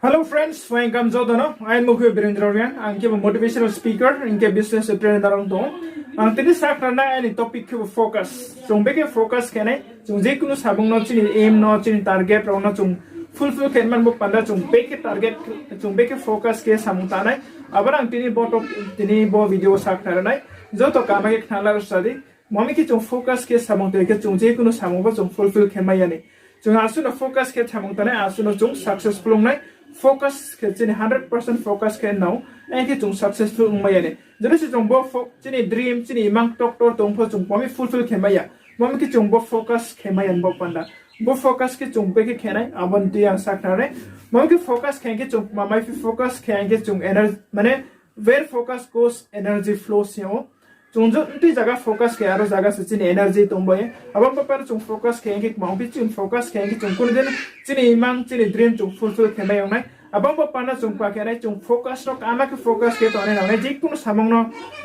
Hello friends, welcome to I am Mukhi Birendra. I am a motivational speaker and a business trainer. Ang tini sak na any topic ko focus. Chung beke focus kene chung je kuno sabong no chini aim no chini target ro no chung fulfill ken man bo panda chung beke target chung beke focus ke samuta nai abar ang tini bo video sak na nai jo to kama ke khnala study mami ki chung focus ke samong te ke chung je kuno samong bo chung fulfill ken mai yani chung asu no focus ke samong ta nai asu no chung successful nai focus ke chini 100% focus ke now and ke chung successful mayane jere si chung bo chini dream chini mang doctor tong pho chung pami fulfill ke maya mami ke chung bo focus ke mayan bo panda bo focus ke chung be ke khenai abon ti ang saknare mami ke focus ke chung mama fi focus ke chung energy mane where focus goes energy flows yo chung jo ti jaga focus ke aro jaga se chini energy tong boye abon pa chung focus ke mami chung focus ke chung kun den chini mang chini dream chung fulfill ke mayong nai abang pa pana chung pa kene chung focus no kama ke focus ke to ne na je kuno samong no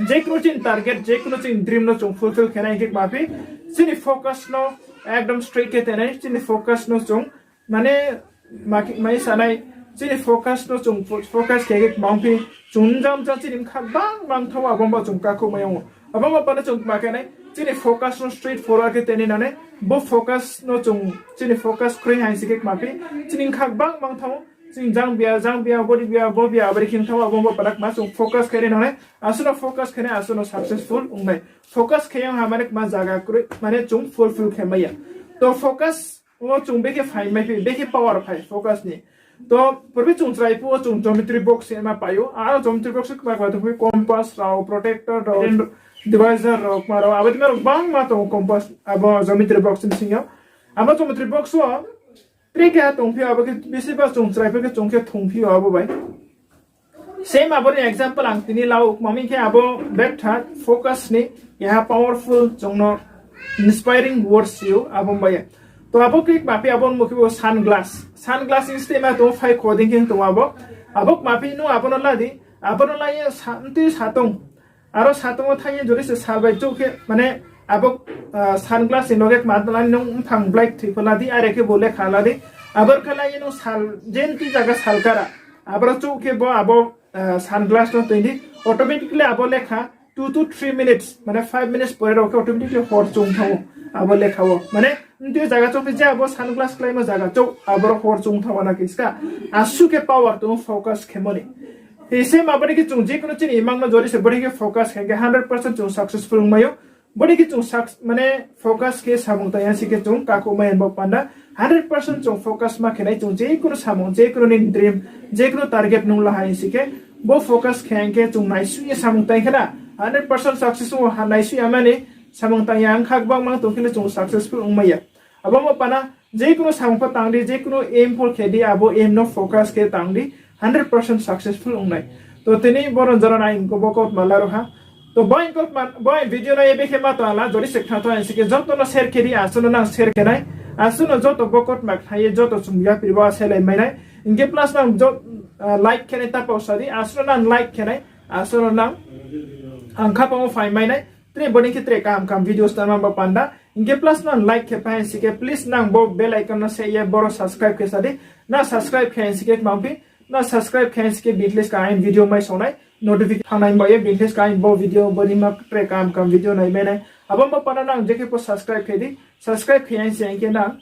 je kuno chin target je kuno chin dream no chung fulfill kena ke mapi chini focus no ekdom straight ke tene chini focus no chung mane mai sanai chini focus no chung focus ke mapi chung jam cha chini khak bang thawa abang ba chung ka ko mayong abang pa pana chung pa kene chini focus no straight forward ke tene na ne bo focus no chung chini focus kre hai sik mapi chini khak bang thawa sing jang bia body bia bo bia abri kin thawa bomba parak ma chung focus kare no ne asuna focus kare asuna successful ungai focus khayang hamare ma jaga kre mane chung fulfill khemaya to focus wo chung beke phai mai beke power phai focus ni to porbi chung try po chung geometry box ma payo aro geometry box ka ba to compass raw protector raw divisor raw maro abati maro bang ma to compass abo geometry box ni singa amo geometry box wo Trika tongpio abo ke bisi ba chung try ke chung ke thongpio abo bai same abo ni example ang tini lau mami ke abo back third focus ni yaha powerful chung no inspiring words you abo bai to abo ke mapi abo mo ke sunglass instead ma to phai coding ke to abo mapi no abo no ladi abo no lai santi satong aro satong thai jori se sabai choke mane abo sunglass inogek matlan nung phang black thipala di are ke bole khala di abar khala ino sal jenti jaga salkara abar chouke bo abo sunglass no tindi automatically abo lekha 2 to 3 minutes mane 5 minutes pore roke automatically hor chung thawo abo lekhawo mane त्यो jaga chouke je abo sunglass klai ma jaga chou abo hor chung thawo na kiska asu ke power to focus khemoni ese ma bari ke chung je kuno chin imang no jori se bari ke focus khenge 100% chung successful mayo body ki chung mane focus ke samung ta yan sike chung ka ko mayan bo panda 100% chung focus ma khenai chung je kuno samung je kuno ni dream je kuno target nung la hai sike bo focus kheng ke chung nai su ye samung ta khana 100% successful ha nai su amane samung ta yang khak bang mang to khile chung successful ung maya abo mo pana je kuno samung pa tangdi je kuno aim for khedi abo aim no focus ke tangdi 100% successful ung nai to tini boron jara nai ko bokot malaro ha तो boy video na ebe khema to ala jori sekha to ansi ke joto no share keri asuno na share kenai asuno joto bokot mak thaye joto sumya pirwa selai mainai inge plus na jo like kene ta pausadi asuno na like kenai asuno na angkha pa mo fai mainai tre boni ke tre kam videos ta ma panda inge plus na like ke pa ansi ke please na bo bell icon na se ye boro subscribe ke sadi na subscribe ke ansi ke mampi na subscribe ke ansi ke bitless ka ain video mai sonai notification thangnain ba ye bitless ka bo video bani ma tre kam video nai menai abam pa pana nang jeke po subscribe khedi subscribe khian se ke na